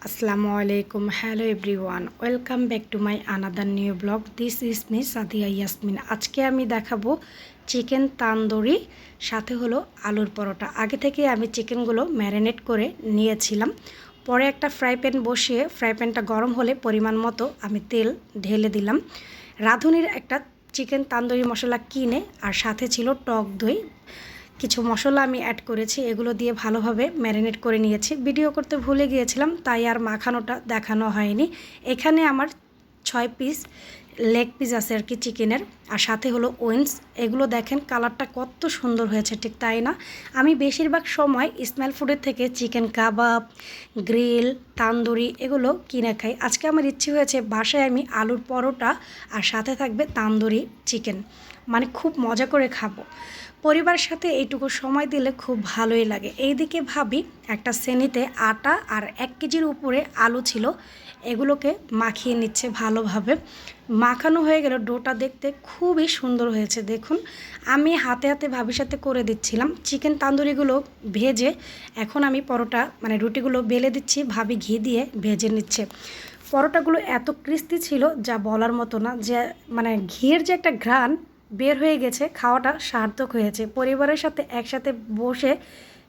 আসসালামু আলাইকুম, hello everyone, welcome back to my another new blog. This is me Sadia Yasmin. আজকে আমি দেখাবো চিকেন তান্দুরি, সাথে হলো আলুর পরোটা। আগে থেকে আমি চিকেনগুলো ম্যারিনেট করে নিয়েছিলাম। পরে একটা ফ্রাই প্যান বসিয়ে ফ্রাই প্যানটা গরম হলে পরিমাণ মতো আমি তেল ঢেলে দিলাম। রাঁধুনির একটা চিকেন তান্দুরি মশলা কিনে আর সাথে ছিল টক দই, কিছু মশলা আমি অ্যাড করেছি, এগুলো দিয়ে ভালোভাবে ম্যারিনেট করে নিয়েছি। ভিডিও করতে ভুলে গিয়েছিলাম, তাই আর মাখানোটা দেখানো হয়নি। এখানে আমার 6 পিস লেগ পিস আছে আর কি চিকেনের, আর সাথে হলো উইংস। এগুলো দেখেন কালারটা কত সুন্দর হয়েছে, ঠিক তাই না? আমি বেশিরভাগ সময় স্মেল ফুডের থেকে চিকেন কাবাব, গ্রিল, তান্দুরি এগুলো কিনে খাই। আজকে আমার ইচ্ছে হয়েছে বাসায় আমি আলুর পরোটা আর সাথে থাকবে তান্দুরি চিকেন, মানে খুব মজা করে খাবো। পরিবারের সাথে এইটুকু সময় দিলে খুব ভালোই লাগে। এইদিকে ভাবি একটা শ্রেণীতে আটা আর 1 কেজির উপরে আলু ছিল, এগুলোকে মাখিয়ে নিচ্ছে ভালোভাবে। মাখানো হয়ে গেল, ডোটা দেখতে খুবই সুন্দর হয়েছে। দেখুন, আমি হাতে হাতে ভাবির সাথে করে দিচ্ছিলাম চিকেন তান্দুরিগুলো ভেজে। এখন আমি পরোটা মানে রুটিগুলো বেলে দিচ্ছি, ভাবি ঘি দিয়ে ভেজে নিচ্ছে। পরোটাগুলো এত ক্রিস্পি ছিল যা বলার মতো না, যে মানে ঘিয়ের যে একটা ঘ্রাণ বের হয়ে গেছে, খাওয়াটা সার্থক হয়েছে। পরিবারের সাথে একসাথে বসে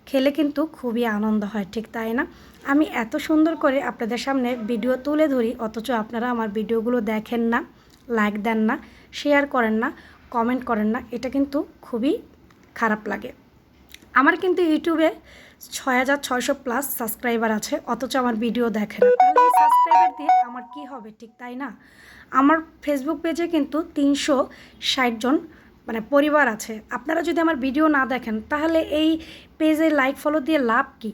খেলে কিন্তু খুবই আনন্দ হয়, ঠিক তাই না? আমি এত সুন্দর করে আপনাদের সামনে ভিডিও তুলে ধরি, অথচ আপনারা আমার ভিডিওগুলো দেখেন না, লাইক দেন না, শেয়ার করেন না, কমেন্ট করেন না। এটা কিন্তু খুবই খারাপ লাগে। আমার কিন্তু ইউটিউবে 6600+ সাবস্ক্রাইবার আছে, অথচ আমার ভিডিও দেখে না। তাহলে এই সাবস্ক্রাইবার দিয়ে আমার কি হবে, ঠিক তাই না? আমার ফেসবুক পেজে কিন্তু 360 জন মানে পরিবার আছে। আপনারা যদি আমার ভিডিও না দেখেন তাহলে এই পেজে লাইক ফলো দিয়ে লাভ কি?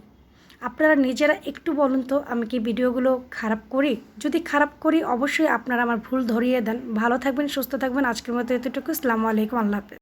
আপনারা নিজেরা একটু বলুন তো, আমি কি ভিডিওগুলো খারাপ করি? যদি খারাপ করি অবশ্যই আপনারা আমার ভুল ধরিয়ে দেন। ভালো থাকবেন, সুস্থ থাকবেন। আজকের মতো এতটুকু। আসসালামু আলাইকুম, আল্লাহ হাফেজ।